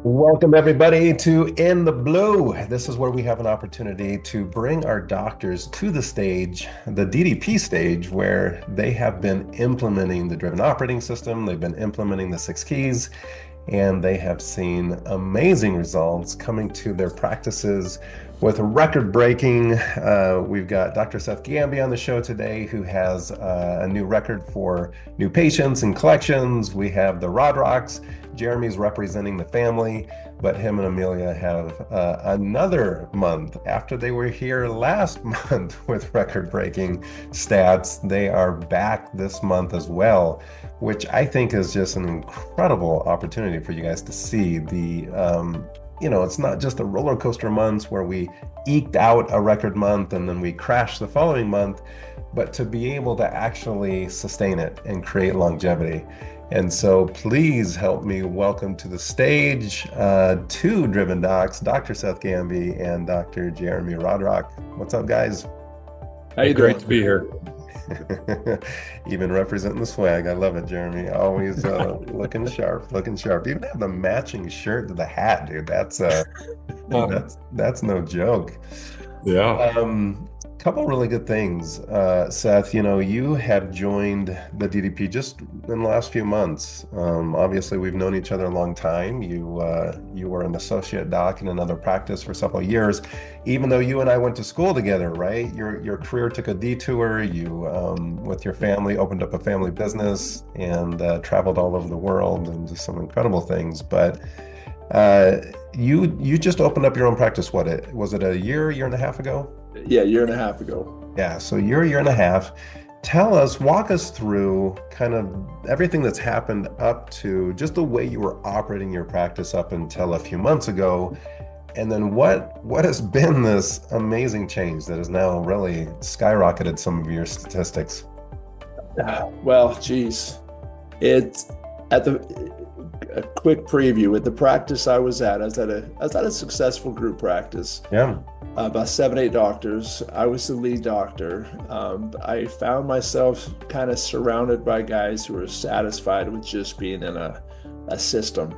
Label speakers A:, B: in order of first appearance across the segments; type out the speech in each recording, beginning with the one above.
A: Welcome, everybody, to In the Blue. This is where we have an opportunity to bring our doctors to the stage, the DDP stage, where they have been implementing the driven operating system. They've been implementing the six keys, and they have seen amazing results coming to their practices with record breaking. We've got Dr. Seth Gambee on the show today, who has a new record for new patients and collections. We have the Rodrocks. Jeremy's representing the family, but him and Amelia have another month after they were here last month with record breaking stats. They are back this month as well, which I think is just an incredible opportunity for you guys to see it's not just the roller coaster months where we eked out a record month and then we crashed the following month, but to be able to actually sustain it and create longevity. And so please help me welcome to the stage two driven docs, Dr. Seth Gambee and Dr. Jeremy Rodrock. What's up, guys?
B: How you doing? Great to be here.
A: Even representing the swag. I love it, Jeremy. Always looking sharp, looking sharp. Even have the matching shirt to the hat, dude. That's no joke.
B: Yeah.
A: Couple really good things. Seth, you have joined the DDP just in the last few months. Obviously, we've known each other a long time. You were an associate doc in another practice for several years, even though you and I went to school together, right? Your career took a detour. You, with your family, opened up a family business and traveled all over the world and just some incredible things. But you just opened up your own practice. Was it a year and a half ago?
B: Yeah, a year and a half ago.
A: Yeah, so you're a year and a half. Walk us through kind of everything that's happened up to just the way you were operating your practice up until a few months ago. And then what has been this amazing change that has now really skyrocketed some of your statistics?
B: Well, geez, it's a quick preview with the practice I was at. I was at a successful group practice.
A: Yeah.
B: About 7-8 doctors. I was the lead doctor. I found myself kind of surrounded by guys who were satisfied with just being in a system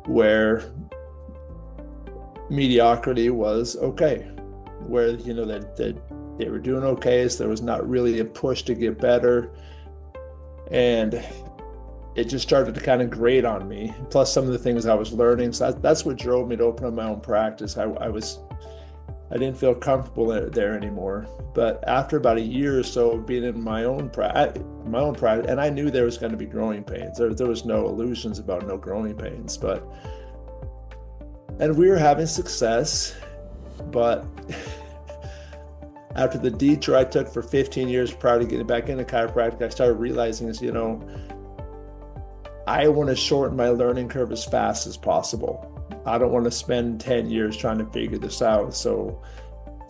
B: where mediocrity was okay, where they were doing okay, so there was not really a push to get better, and it just started to kind of grate on me. Plus some of the things I was learning. So that's what drove me to open up my own practice. I didn't feel comfortable there anymore. But after about a year or so of being in my own practice, and I knew there was going to be growing pains. There was no illusions about no growing pains, and we were having success. But after the detour I took for 15 years prior to getting back into chiropractic, I started realizing I want to shorten my learning curve as fast as possible. I don't want to spend 10 years trying to figure this out. So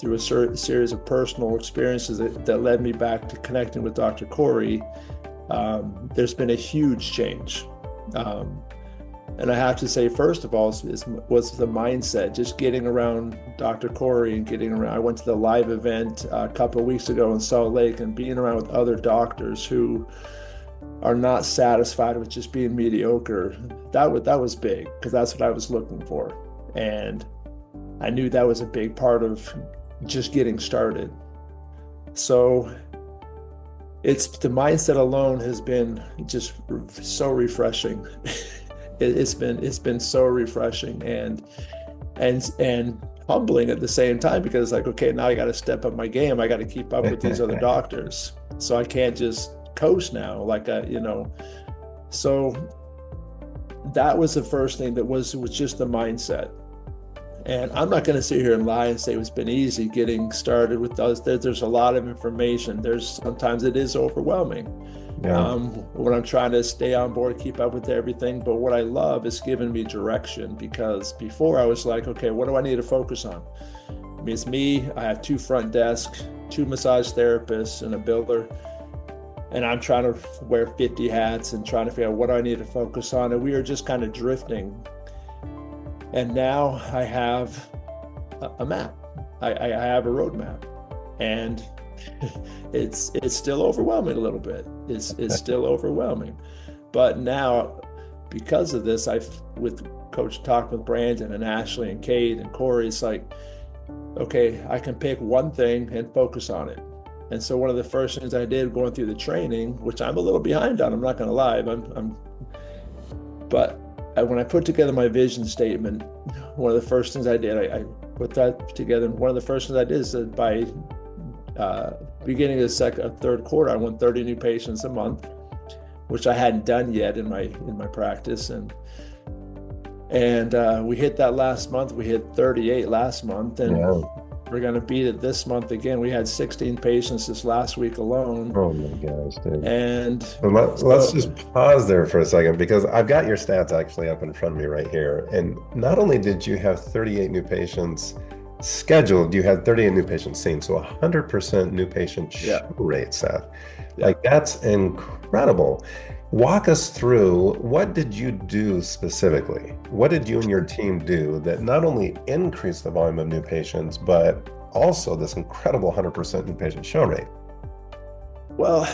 B: through a series of personal experiences that led me back to connecting with Dr. Cory, there's been a huge change. And I have to say, first of all, was the mindset, just getting around Dr. Cory and getting around. I went to the D.R.I.V.E. event a couple of weeks ago in Salt Lake, and being around with other doctors who are not satisfied with just being mediocre. That was big, because that's what I was looking for. And I knew that was a big part of just getting started. So it's the mindset alone has been just so refreshing. It's been so refreshing and humbling at the same time, because it's like, okay, now I got to step up my game. I got to keep up with these other doctors. So I can't just coast now, so that was the first thing that was just the mindset. And I'm not going to sit here and lie and say it's been easy getting started with those. There's a lot of information. Sometimes it is overwhelming.
A: Yeah.
B: When I'm trying to stay on board, keep up with everything. But what I love is giving me direction, because before I was like, okay, what do I need to focus on? I mean, it's me. I have 2 front desks, 2 massage therapists, and a builder. And I'm trying to wear 50 hats and trying to figure out what I need to focus on. And we are just kind of drifting. And now I have a map. I have a roadmap. And it's still overwhelming a little bit. It's still overwhelming. But now because of this, with Coach talked with Brandon and Ashley and Kate and Cory, it's like, okay, I can pick one thing and focus on it. And so one of the first things I did going through the training, which I'm a little behind on, I'm not going to lie, but when I put together my vision statement, one of the first things I did, I put that together. And one of the first things I did is that by beginning of the third quarter, I want 30 new patients a month, which I hadn't done yet in my practice. And we hit that last month. We hit 38 last month, and we're going to beat it this month again. We had 16 patients this last week alone.
A: Oh my gosh, dude.
B: And
A: let's just pause there for a second, because I've got your stats actually up in front of me right here. And not only did you have 38 new patients scheduled, you had 38 new patients seen. So 100% new patient show rate, Seth. Yeah. Like, that's incredible. Walk us through, what did you do specifically? What did you and your team do that not only increased the volume of new patients, but also this incredible 100% new patient show rate?
B: Well,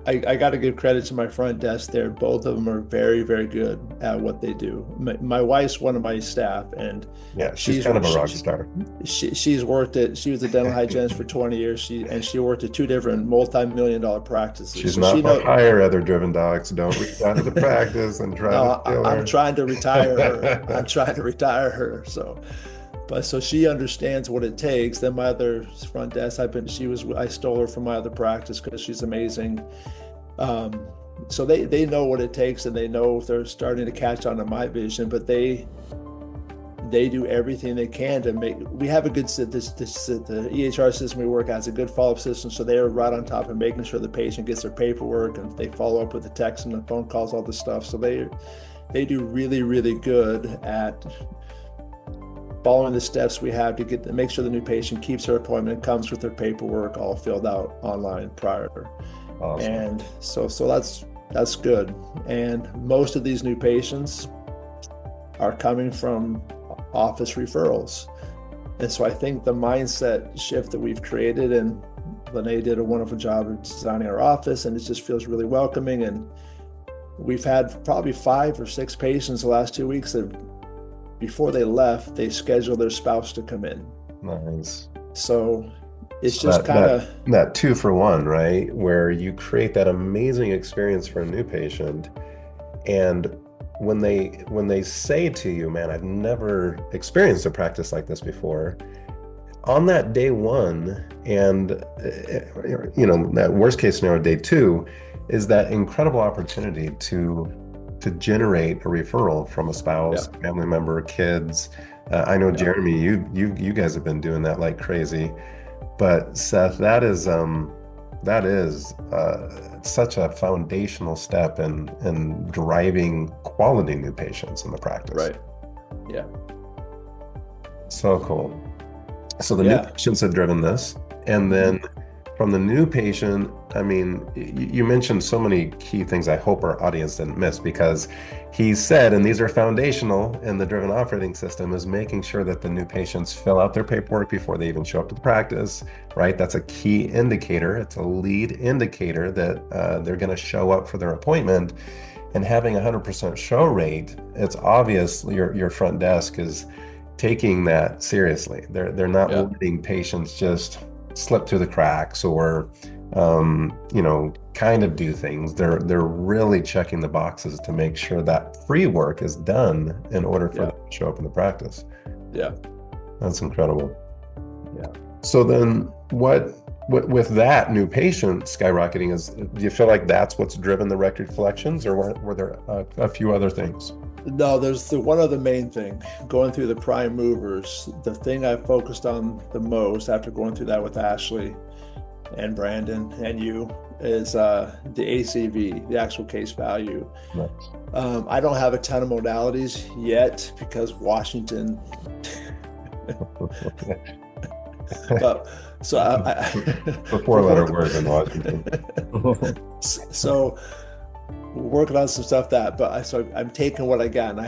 B: I got to give credit to my front desk there. Both of them are very, very good at what they do. My wife's one of my staff, and
A: she's kind of a rock star.
B: She was a dental hygienist for 20 years. She worked at 2 different multi-million-dollar practices.
A: She's not to hire other driven docs. Don't reach out to the practice and try to steal her.
B: I'm trying to retire her. I'm trying to retire her. So she understands what it takes. Then my other front desk, I stole her from my other practice because she's amazing. So they know what it takes, and they know if they're starting to catch on to my vision, but they do everything they can to make. We have a good the EHR system we work at has a good follow-up system, so they're right on top of making sure the patient gets their paperwork, and they follow up with the text and the phone calls, all this stuff. So they do really, really good at following the steps we have to make sure the new patient keeps their appointment and comes with their paperwork all filled out online prior. Awesome. And so that's good. And most of these new patients are coming from office referrals. And so I think the mindset shift that we've created, and Lene did a wonderful job of designing our office, and it just feels really welcoming. And we've had probably 5 or 6 patients the last 2 weeks that before they left, they scheduled their spouse to come in.
A: Nice.
B: So it's just kind of
A: that 2-for-1, right? Where you create that amazing experience for a new patient, and when they say to you, "Man, I've never experienced a practice like this before," on that day 1, and that worst case scenario, day 2, is that incredible opportunity to generate a referral from a spouse, family member, kids. I know Jeremy, you guys have been doing that like crazy. But Seth, that is such a foundational step in driving quality new patients in the practice.
B: Right. Yeah.
A: So cool. So the new patients have driven this, and then from the new patient, I mean, you mentioned so many key things I hope our audience didn't miss, because he said, and these are foundational in the driven operating system, is making sure that the new patients fill out their paperwork before they even show up to the practice, right? That's a key indicator. It's a lead indicator that they're going to show up for their appointment. And having a 100% show rate, it's obvious your front desk is taking that seriously. They're not letting patients just slip through the cracks or kind of do things. They're really checking the boxes to make sure that free work is done in order for them to show up in the practice. Yeah, that's incredible. Yeah. So then what with that new patient skyrocketing, do you feel like that's what's driven the record collections, or were there a few other things?
B: No, there's the one other main thing. Going through the prime movers, the thing I focused on the most after going through that with Ashley and Brandon and you is the ACV, the actual case value. Nice. I don't have a ton of modalities yet because Washington.
A: Four-letter words in Washington.
B: So working on some stuff I'm taking what I got, and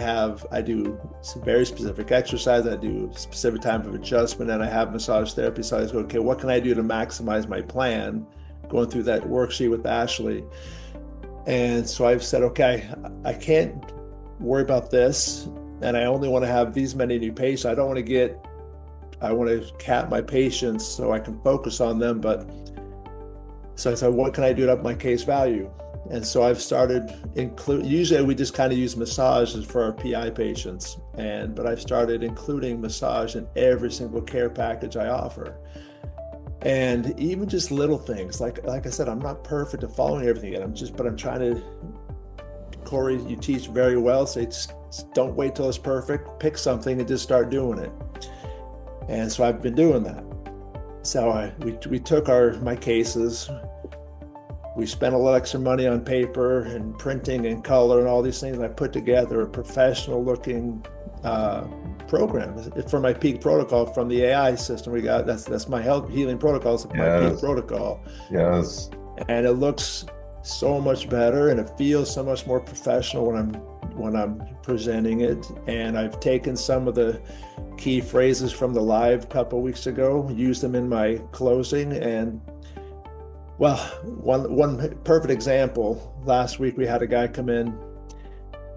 B: I do some very specific exercise, I do specific time of adjustment, and I have massage therapy. So I was going, okay, what can I do to maximize my plan? Going through that worksheet with Ashley. And so I've said, okay, I can't worry about this, and I only want to have these many new patients. I want to cap my patients so I can focus on them. So I said, what can I do to up my case value? And so I've started usually we just kind of use massages for our PI patients, but I've started including massage in every single care package I offer. And even just little things, like I said, I'm not perfect at following everything yet. But I'm trying to, Cory, you teach very well, so don't wait till it's perfect. Pick something and just start doing it. And so I've been doing that. So we took my cases. We spent a little extra money on paper and printing and color and all these things. And I put together a professional looking program for my peak protocol from the AI system we got. That's my health healing protocol. It's my peak protocol.
A: Yes.
B: And it looks so much better and it feels so much more professional when I'm presenting it. And I've taken some of the key phrases from the live a couple of weeks ago, used them in my closing. And well, one perfect example, last week we had a guy come in,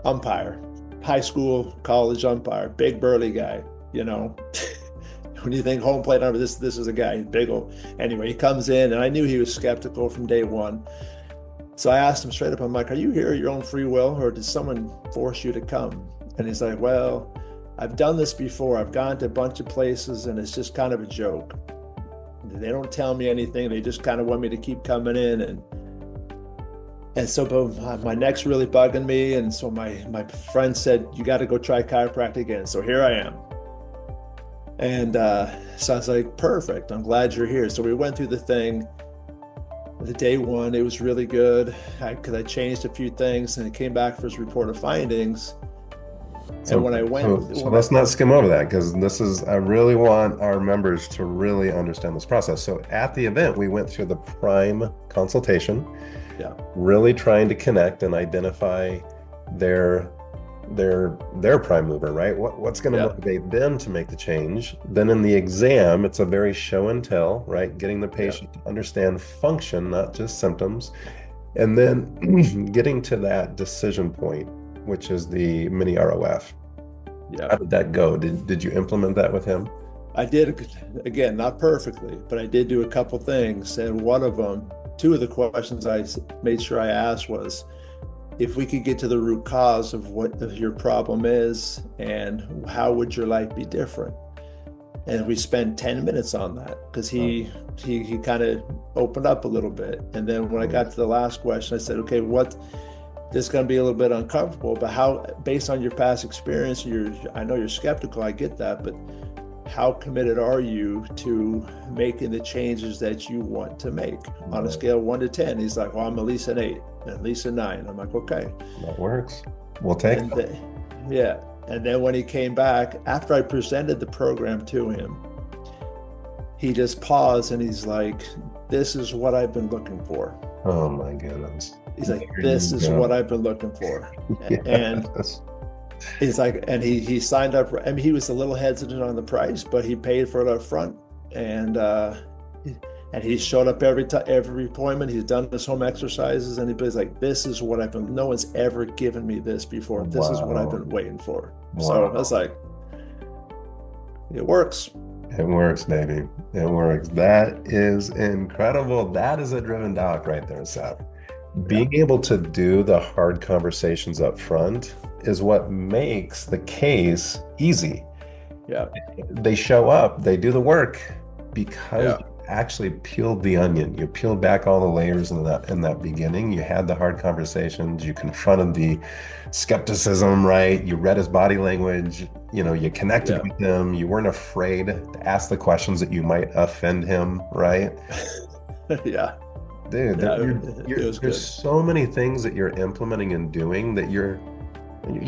B: umpire, high school, college umpire, big burly guy, when you think home plate umpire, this is a guy, big old, anyway, he comes in and I knew he was skeptical from day one. So I asked him straight up, I'm like, are you here at your own free will or did someone force you to come? And he's like, well, I've done this before. I've gone to a bunch of places and it's just kind of a joke. They don't tell me anything. They just kind of want me to keep coming in. And so my neck's really bugging me. And so my friend said, you got to go try chiropractic again. So here I am. And so I was like, perfect. I'm glad you're here. So we went through the thing. The day one, it was really good because I changed a few things and it came back for his report of findings.
A: So when I went, so let's not skim over that because I really want our members to really understand this process. So at the event, we went through the prime consultation, really trying to connect and identify their prime mover, right? What's going to motivate them to make the change? Then in the exam, it's a very show and tell, right? Getting the patient to understand function, not just symptoms. And then getting to that decision point, which is the mini ROF. Yeah. How did that go? Did you implement that with him?
B: I did, again, not perfectly, but I did do a couple things. And two of the questions I made sure I asked was, if we could get to the root cause of what your problem is and how would your life be different? And we spent 10 minutes on that because he kind of opened up a little bit. And then when I got to the last question, I said, okay, this is going to be a little bit uncomfortable, but how, based on your past experience, I know you're skeptical, I get that, but how committed are you to making the changes that you want to make on a scale of 1 to 10? He's like, well, I'm at least an 8, at least a 9. I'm like, okay.
A: That works. We'll take it.
B: Yeah. And then when he came back, after I presented the program to him, he just paused and he's like, this is what I've been looking for.
A: Oh my goodness.
B: He's like, this is what I've been looking for. Yes. And he's like, and he signed up. I mean, he was a little hesitant on the price, but he paid for it up front. And he showed up every appointment. He's done his home exercises, and he's like, this is what no one's ever given me this before. This is what I've been waiting for. Wow. So I was like, it works.
A: It works, baby. It works. That is incredible. That is a driven doc right there, Seth. Being able to do the hard conversations up front is what makes the case easy.
B: Yeah.
A: They show up, they do the work because you actually peeled the onion. You peeled back all the layers in that beginning. You had the hard conversations. You confronted the skepticism, right? You read his body language. You connected with him. You weren't afraid to ask the questions that you might offend him, right?
B: Yeah.
A: Dude, there's so many things that you're implementing and doing that you're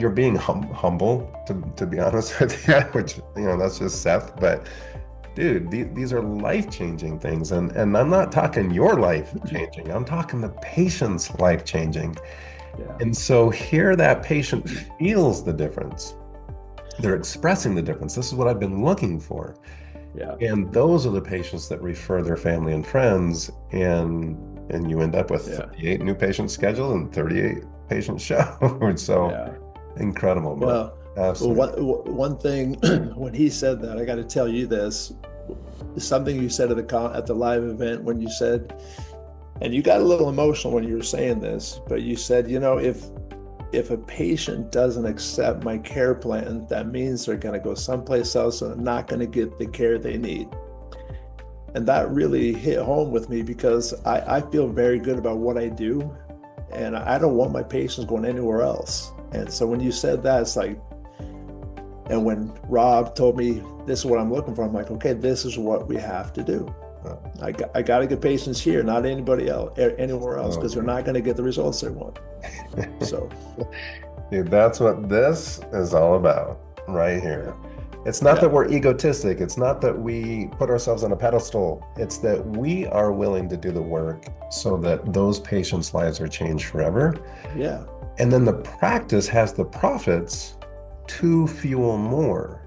A: being humble, to be honest with you, which, that's just Seth. But dude, these are life-changing things. And I'm not talking your life-changing. I'm talking the patient's life-changing. Yeah. And so here that patient feels the difference. They're expressing the difference. This is what I've been looking for. Yeah. And those are the patients that refer their family and friends, and you end up with 38 new patients scheduled and 38 patients showed. So Incredible, man.
B: Well,
A: Absolutely.
B: one thing when he said that, I got to tell you this, something you said at the live event when you said, and you got a little emotional when you were saying this, but you said, if a patient doesn't accept my care plan, that means they're going to go someplace else and not going to get the care they need. And that really hit home with me because I feel very good about what I do, and I don't want my patients going anywhere else. And so when you said that, it's like, and when Rob told me this is what I'm looking for, I'm like, okay, this is what we have to do. I got to get patients here, not anybody else, anywhere else, because they're not going to get the results they want. So,
A: dude, that's what this is all about right here. It's not that we're egotistic. It's not that we put ourselves on a pedestal. It's that we are willing to do the work so that those patients' lives are changed forever.
B: Yeah.
A: And then the practice has the profits to fuel more,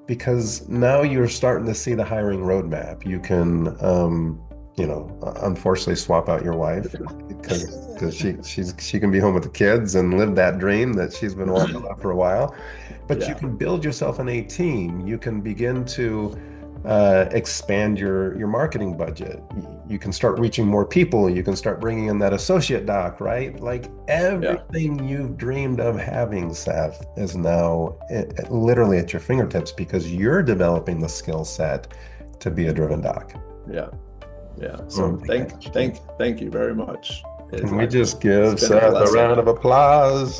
A: because now you're starting to see the hiring roadmap. You can, unfortunately swap out your wife because she can be home with the kids and live that dream that she's been walking about for a while. But you can build yourself in a team. You can begin to expand your marketing budget. You can start reaching more people. You can start bringing in that associate doc, right? Like everything you've dreamed of having, Seth, is now literally at your fingertips because you're developing the skill set to be a driven doc.
B: Yeah. So thank you very much.
A: Can we just give Seth a round of applause?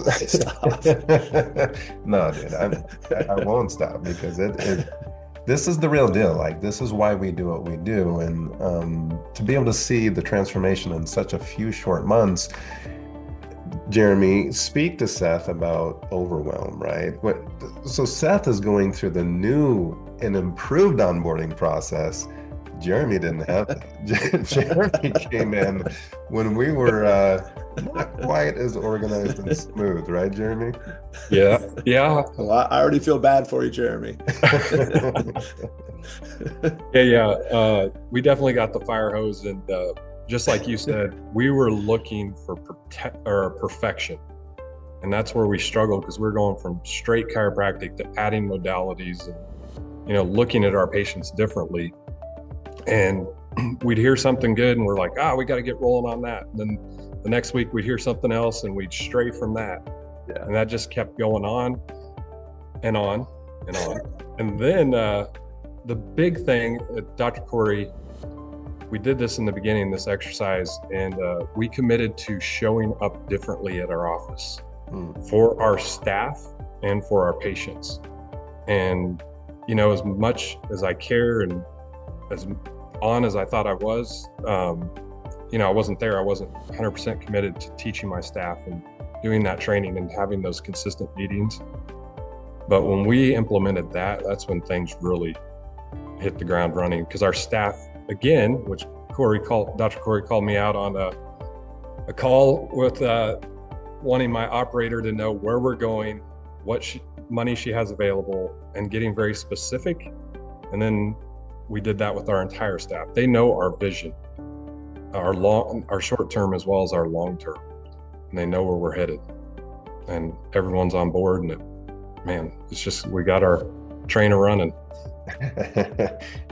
A: No, dude, I won't stop because this is the real deal. Like, this is why we do what we do. And to be able to see the transformation in such a few short months, Jeremy, speak to Seth about overwhelm, right? So Seth is going through the new and improved onboarding process. Jeremy didn't have that. Jeremy came in when we were not quite as organized and smooth, right, Jeremy?
C: Yeah.
B: Well, I already feel bad for you, Jeremy.
C: We definitely got the fire hose, and just like you said, we were looking for perfection, and that's where we struggled because we're going from straight chiropractic to adding modalities and looking at our patients differently. And we'd hear something good and we're like, we got to get rolling on that. And then the next week we'd hear something else and we'd stray from that. Yeah. And that just kept going on and on and on. And then the big thing, Dr. Cory, we did this in the beginning, this exercise, and we committed to showing up differently at our office for our staff and for our patients. And, as much as I care and as on as I thought I was, I wasn't there. I wasn't 100% committed to teaching my staff and doing that training and having those consistent meetings. But when we implemented that, that's when things really hit the ground running, because our staff, again, which Dr. Cory called me out on a call with wanting my operator to know where we're going, what money she has available, and getting very specific. And then we did that with our entire staff. They know our vision, our short term as well as our long term, and they know where we're headed. And everyone's on board, and it's just, we got our trainer running.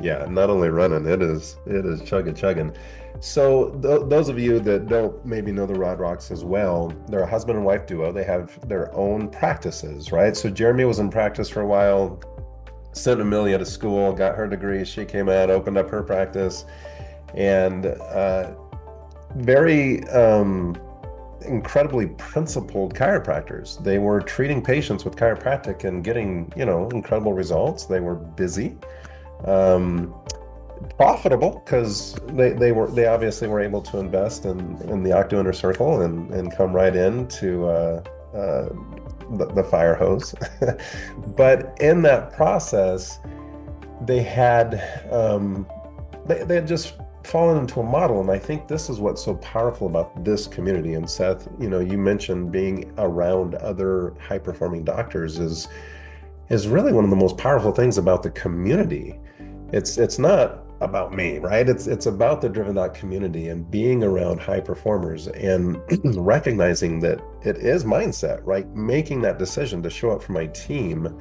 A: Yeah, not only running, it is chugging. So those of you that don't maybe know the Rodrocks as well, they're a husband and wife duo. They have their own practices, right? So Jeremy was in practice for a while, sent Amelia to school, got her degree. She came out, opened up her practice, and very incredibly principled chiropractors. They were treating patients with chiropractic and getting, incredible results. They were busy, profitable, because they obviously were able to invest in the Octo Inner Circle and come right into the fire hose. But in that process, they had just fallen into a model. And I think this is what's so powerful about this community. And Seth, you mentioned being around other high-performing doctors is really one of the most powerful things about the community. It's not about me, right? It's about the Driven Doc community and being around high performers and recognizing that it is mindset, right? Making that decision to show up for my team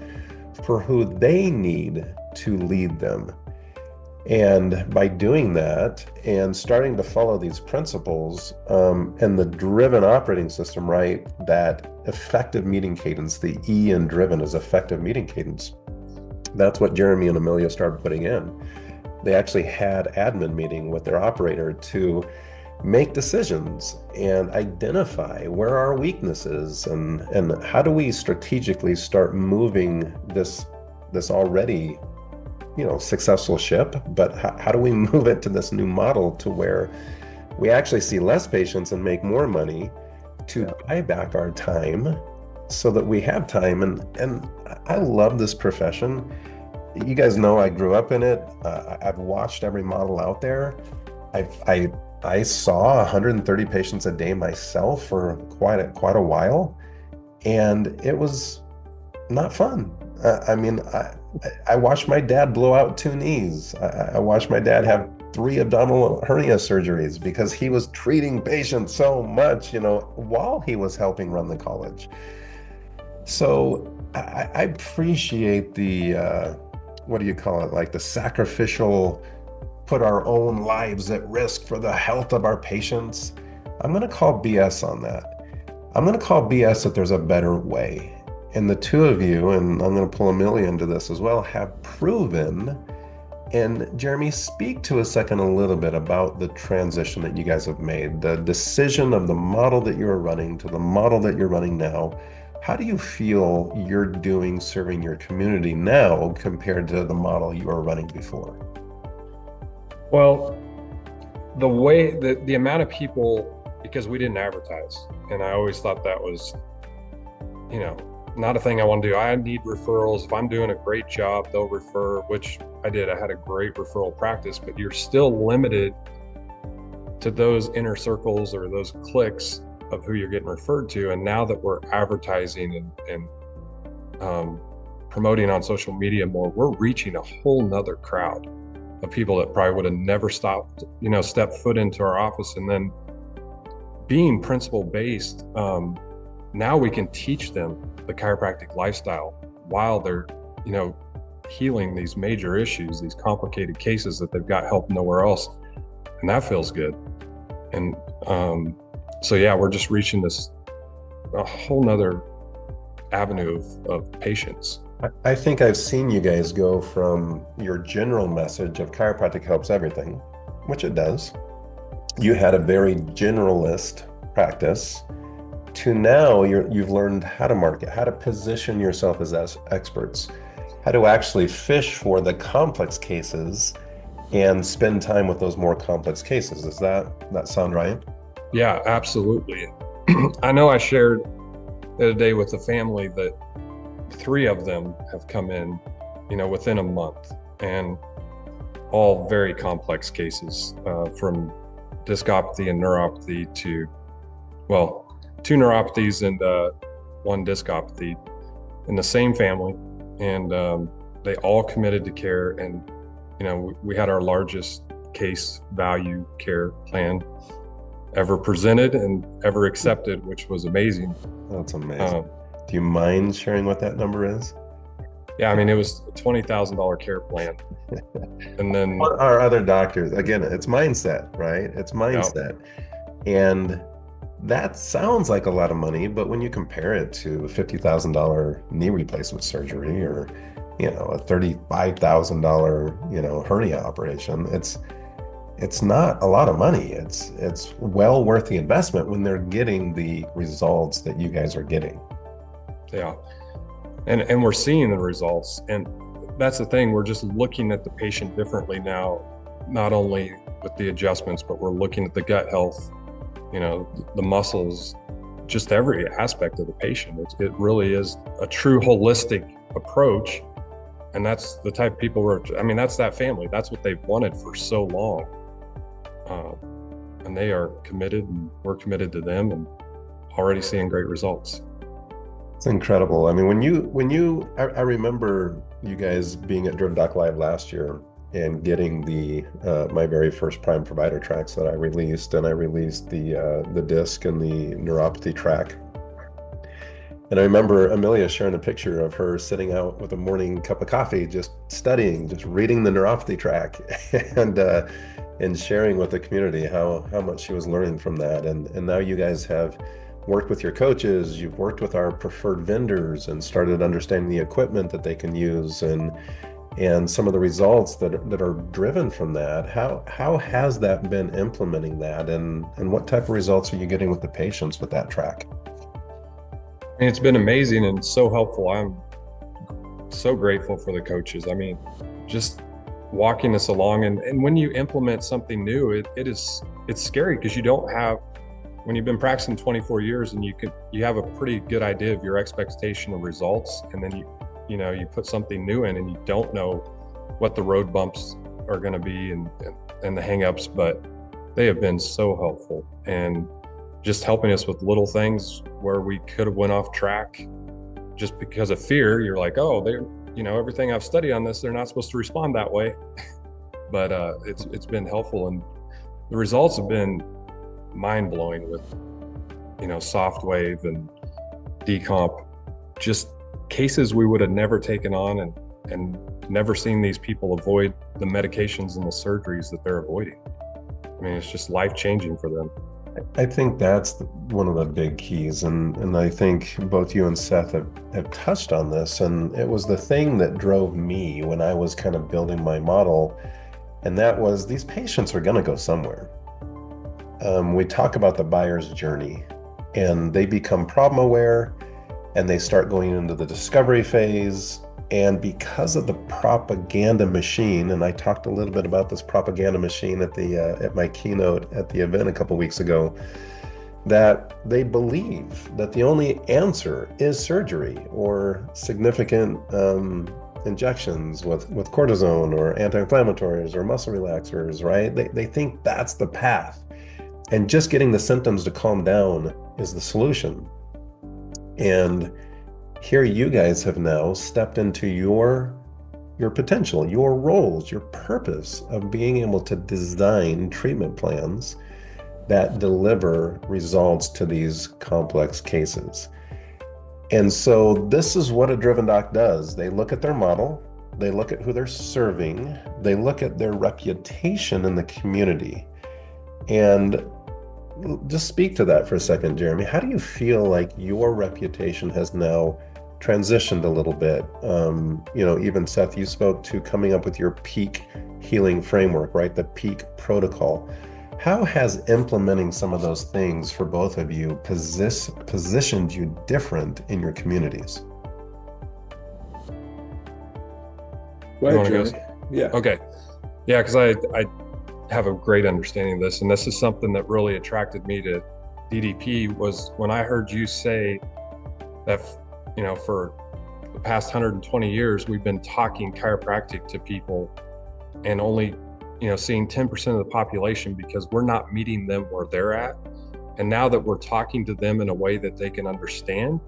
A: for who they need to lead them. And by doing that and starting to follow these principles and the driven operating system, right? That effective meeting cadence, the E in driven is effective meeting cadence. That's what Jeremy and Amelia started putting in. They actually had admin meeting with their operator to make decisions and identify where our weaknesses and how do we strategically start moving this already, successful ship, but how do we move it to this new model to where we actually see less patients and make more money to buy back our time so that we have time. And I love this profession. You guys know I grew up in it. I've watched every model out there. I saw 130 patients a day myself for quite a while, and it was not fun. I watched my dad blow out 2 knees. I watched my dad have 3 abdominal hernia surgeries because he was treating patients so much, while he was helping run the college. So I appreciate the, what do you call it? Like the sacrificial, put our own lives at risk for the health of our patients. I'm going to call BS on that. I'm going to call BS that there's a better way. And the two of you, and I'm going to pull Amelia into this as well, have proven. And Jeremy, speak to us a little bit about the transition that you guys have made, the decision of the model that you were running to the model that you're running now. How do you feel you're doing serving your community now compared to the model you were running before?
C: Well, the way that the amount of people, because we didn't advertise, and I always thought that was, not a thing I want to do. I need referrals. If I'm doing a great job, they'll refer, which I did. I had a great referral practice, but you're still limited to those inner circles or those cliques of who you're getting referred to. And now that we're advertising and promoting on social media more, we're reaching a whole nother crowd of people that probably would have never stepped foot into our office. And then being principle based, now we can teach them the chiropractic lifestyle while they're, healing these major issues, these complicated cases that they've got help nowhere else. And that feels good. And so yeah, we're just reaching a whole nother avenue of patients.
A: I think I've seen you guys go from your general message of chiropractic helps everything, which it does. You had a very generalist practice to now you've learned how to market, how to position yourself as experts, how to actually fish for the complex cases and spend time with those more complex cases. Does that sound right?
C: Yeah, absolutely. I know I shared the other day with the family that 3 of them have come in, within a month, and all very complex cases, from discopathy and neuropathy to, 2 neuropathies and 1 discopathy in the same family. And they all committed to care. And, we had our largest case value care plan ever presented and ever accepted, which was amazing.
A: That's amazing. Do you mind sharing what that number is?
C: Yeah, it was a $20,000 care plan. And then
A: what are other doctors? Again, it's mindset, right? It's mindset. Yep. And that sounds like a lot of money, but when you compare it to a $50,000 knee replacement surgery or, a $35,000, hernia operation, it's not a lot of money. It's well worth the investment when they're getting the results that you guys are getting.
C: Yeah. And we're seeing the results. And that's the thing. We're just looking at the patient differently now, not only with the adjustments, but we're looking at the gut health, the muscles, just every aspect of the patient. It really is a true holistic approach. And that's the type of people that's that family. That's what they've wanted for so long. And they are committed, and we're committed to them, and already seeing great results.
A: It's incredible. I remember you guys being at D.R.I.V.E.N Live last year, and getting the my very first prime provider tracks that I released, and I released the disc and the neuropathy track. And I remember Amelia sharing a picture of her sitting out with a morning cup of coffee, just studying, just reading the neuropathy track, and sharing with the community how much she was learning from that. And now you guys have worked with your coaches, you've worked with our preferred vendors, and started understanding the equipment that they can use, and some of the results that are driven from that. How has that been implementing that, and what type of results are you getting with the patients with that track?
C: And it's been amazing and so helpful. I'm so grateful for the coaches. I mean, just walking us along, and when you implement something new, it's scary, because you don't have, when you've been practicing 24 years and you have a pretty good idea of your expectation of results, and then you put something new in and you don't know what the road bumps are going to be and the hangups, but they have been so helpful, and just helping us with little things where we could have went off track just because of fear. You're like, oh, they're, everything I've studied on this, they're not supposed to respond that way. But it's been helpful, and the results have been mind-blowing with, soft wave and decomp, just cases we would have never taken on, and never seen these people avoid the medications and the surgeries that they're avoiding. I mean, it's just life-changing for them.
A: I think that's one of the big keys, and I think both you and Seth have touched on this, and it was the thing that drove me when I was kind of building my model, and that was, these patients are going to go somewhere. We talk about the buyer's journey, and they become problem aware, and they start going into the discovery phase. And because of the propaganda machine, and I talked a little bit about this propaganda machine at my keynote at the event a couple weeks ago, that they believe that the only answer is surgery or significant injections with cortisone or anti-inflammatories or muscle relaxers, right? They think that's the path, and just getting the symptoms to calm down is the solution. And here you guys have now stepped into your potential, your roles, your purpose of being able to design treatment plans that deliver results to these complex cases. And so this is what a driven doc does. They look at their model, they look at who they're serving, they look at their reputation in the community. And just speak to that for a second, Jeremy. How do you feel like your reputation has now transitioned a little bit? Even Seth, you spoke to coming up with your peak healing framework, right? The peak protocol. How has implementing some of those things for both of you positioned you different in your communities?
B: Go ahead, Jeremy. Yeah.
C: Okay. Yeah, because I have a great understanding of this, and this is something that really attracted me to DDP, was when I heard you say that, for the past 120 years, we've been talking chiropractic to people and only, seeing 10% of the population because we're not meeting them where they're at. And now that we're talking to them in a way that they can understand,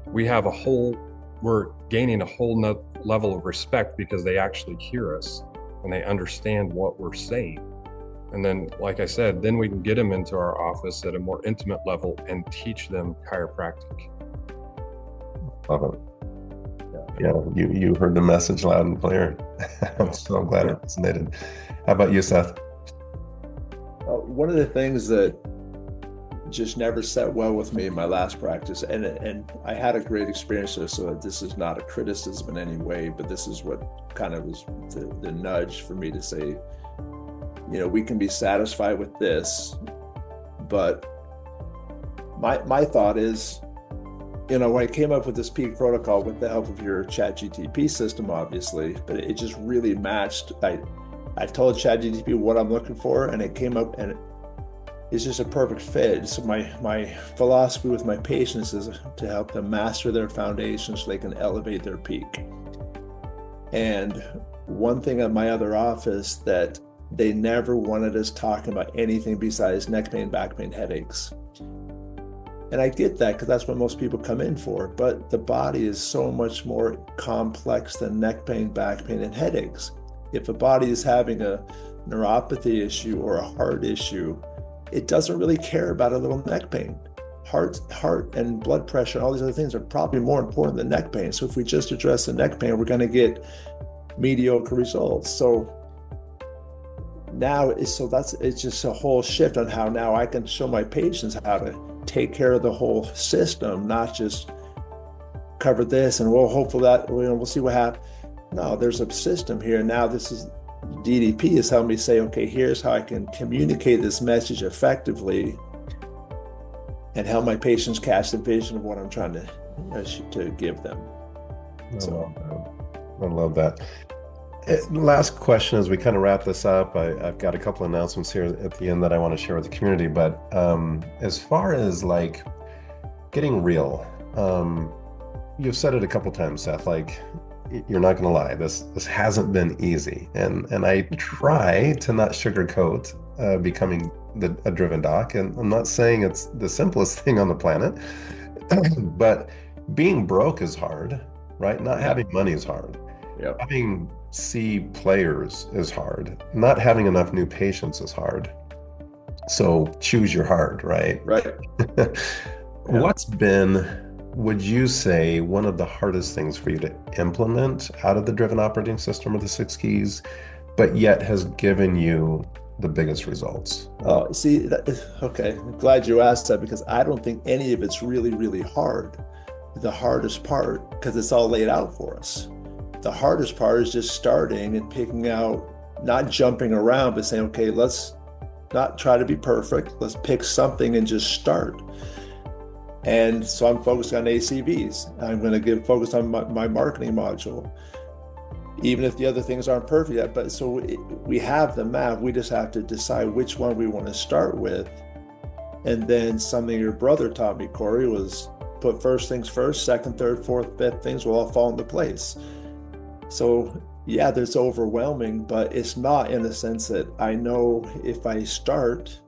C: we're gaining a whole level of respect because they actually hear us and they understand what we're saying. And then, like I said, then we can get them into our office at a more intimate level and teach them chiropractic.
A: Love it. Yeah, you heard the message loud and clear. I'm so glad it resonated. How about you, Seth?
B: One of the things that just never set well with me in my last practice, and I had a great experience there, so this is not a criticism in any way, but this is what kind of was the nudge for me to say, we can be satisfied with this, but my thought is, when I came up with this peak protocol with the help of your ChatGTP system, obviously, but it just really matched. I told ChatGTP what I'm looking for, and it came up, and it's just a perfect fit. So my philosophy with my patients is to help them master their foundation so they can elevate their peak. And one thing at my other office that they never wanted us talking about anything besides neck pain, back pain, headaches. And I get that because that's what most people come in for, but the body is so much more complex than neck pain, back pain, and headaches. If a body is having a neuropathy issue or a heart issue, it doesn't really care about a little neck pain. Heart and blood pressure and all these other things are probably more important than neck pain. So if we just address the neck pain, we're going to get mediocre results. So now it's just a whole shift on how now I can show my patients how to take care of the whole system, not just cover this and hopefully that we'll see what happens. No, there's a system here. Now this is DDP is helping me say, okay, here's how I can communicate this message effectively and help my patients catch the vision of what I'm trying to give them.
A: I love that. Last question as we kind of wrap this up. I've got a couple of announcements here at the end that I want to share with the community, but as far as like getting real, you've said it a couple times, Seth, like you're not going to lie, this hasn't been easy, and I try to not sugarcoat becoming a driven doc, and I'm not saying it's the simplest thing on the planet, but being broke is hard, right? Not having money is hard.
B: Yep.
A: Having C players is hard. Not having enough new patients is hard. So choose your hard, right?
B: Right.
A: What's been, would you say, one of the hardest things for you to implement out of the driven operating system or the 6 keys, but yet has given you the biggest results?
B: Okay, I'm glad you asked that, because I don't think any of it's really, really hard. The hardest part, because it's all laid out for us. The hardest part is just starting and picking out, not jumping around, but saying, okay, let's not try to be perfect. Let's pick something and just start. And so I'm focused on ACVs. I'm going to focus on my marketing module, even if the other things aren't perfect yet. But so we have the map. We just have to decide which one we want to start with. And then something your brother taught me, Cory, was put first things first, second, third, fourth, fifth things will all fall into place. So yeah, there's overwhelming, but it's not in the sense that I know if I start,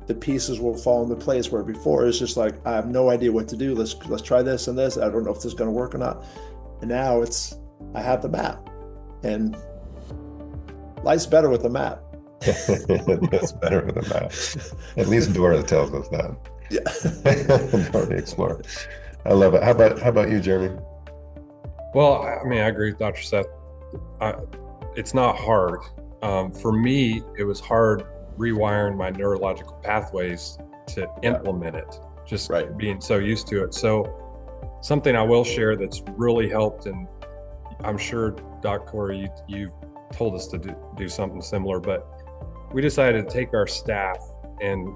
B: the pieces will fall into place, where before it's just like, I have no idea what to do. Let's try this and this. I don't know if this is going to work or not. And now I have the map, and life's better with the map.
A: It's better with a map. At least Dora tells us that.
B: Yeah.
A: Dora the Explorer. I love it. How about you, Jeremy?
C: Well, I mean, I agree with Dr. Seth. It's not hard. For me, it was hard rewiring my neurological pathways to implement it, just being so used to it. So something I will share that's really helped, and I'm sure, Doc Cory, you've told us to do something similar, but we decided to take our staff, and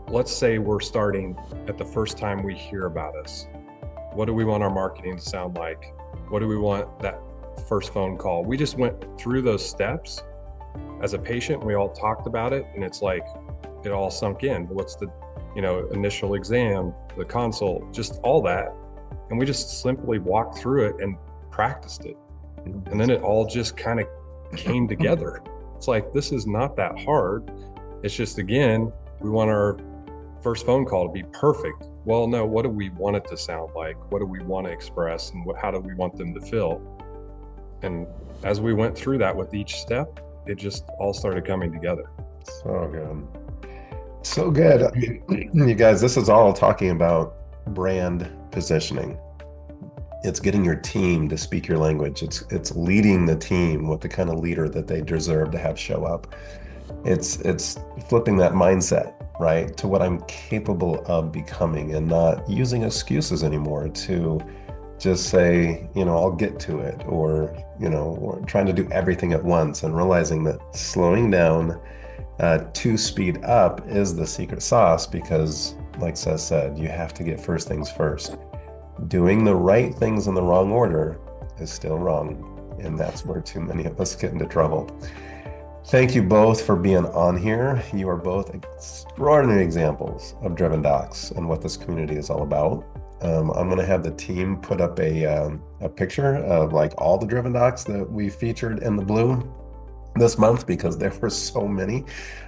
C: let's say we're starting at the first time we hear about us. What do we want our marketing to sound like? What do we want that first phone call? We just went through those steps as a patient. We all talked about it, and it's like it all sunk in. What's the initial exam, the consult, just all that, and we just simply walked through it and practiced it, and then it all just kind of came together. It's like, this is not that hard. It's just, again, we want our first phone call to be perfect. Well, no, what do we want it to sound like? What do we want to express, and how do we want them to feel? And as we went through that with each step, it just all started coming together.
A: So good. So good. I mean, you guys, this is all talking about brand positioning. It's getting your team to speak your language. It's leading the team with the kind of leader that they deserve to have show up. It's flipping that mindset, right, to what I'm capable of becoming, and not using excuses anymore to just say, I'll get to it, or trying to do everything at once, and realizing that slowing down to speed up is the secret sauce, because like Seth said, you have to get first things first. Doing the right things in the wrong order is still wrong, and that's where too many of us get into trouble. Thank you both for being on here. You are both extraordinary examples of driven docs and what this community is all about. I'm going to have the team put up a picture of like all the driven docs that we featured in the blue this month, because there were so many.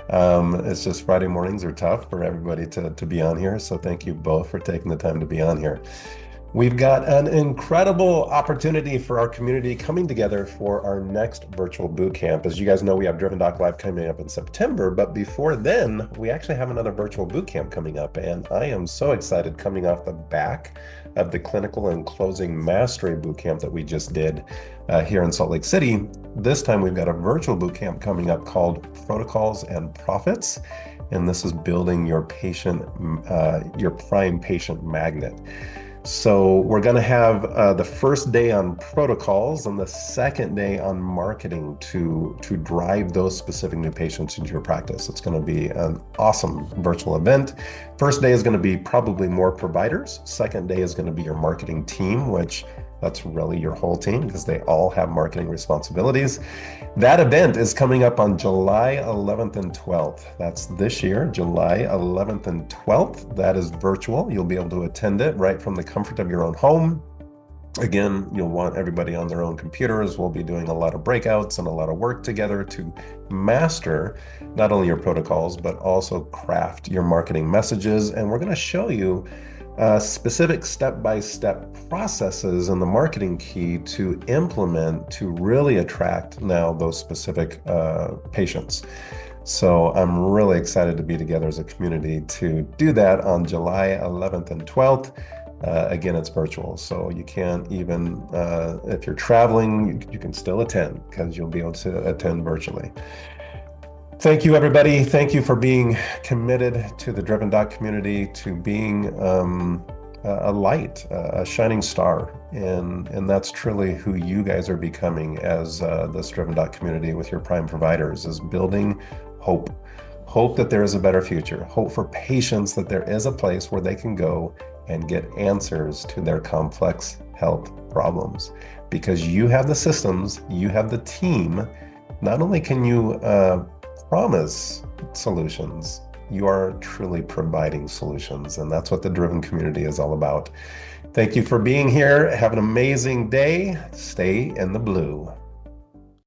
A: It's just Friday mornings are tough for everybody to be on here. So thank you both for taking the time to be on here. We've got an incredible opportunity for our community coming together for our next virtual boot camp. As you guys know, we have Driven Doc Live coming up in September, but before then, we actually have another virtual boot camp coming up. And I am so excited coming off the back of the clinical and closing mastery boot camp that we just did here in Salt Lake City. This time we've got a virtual boot camp coming up called Protocols and Profits. And this is building your your prime patient magnet. So we're going to have the first day on protocols and the second day on marketing to drive those specific new patients into your practice. It's going to be an awesome virtual event. First day is going to be probably more providers. Second day is going to be your marketing team, which that's really your whole team because they all have marketing responsibilities. That event is coming up on July 11th and 12th. That's this year, July 11th and 12th. That is virtual. You'll be able to attend it right from the comfort of your own home. Again, you'll want everybody on their own computers. We'll be doing a lot of breakouts and a lot of work together to master not only your protocols, but also craft your marketing messages. And we're going to show you specific step-by-step processes in the marketing key to implement to really attract now those specific patients. So I'm really excited to be together as a community to do that on July 11th and 12th. Again, it's virtual, so you can't even, if you're traveling, you can still attend because you'll be able to attend virtually. Thank you, everybody. Thank you for being committed to the Driven Doc community, to being a light, a shining star. And that's truly who you guys are becoming as this Driven Doc community with your prime providers, is building hope. Hope that there is a better future. Hope for patients that there is a place where they can go and get answers to their complex health problems. Because you have the systems, you have the team. Not only can you promise solutions, you are truly providing solutions. And that's what the Driven community is all about. Thank you for being here. Have an amazing day. Stay in the blue.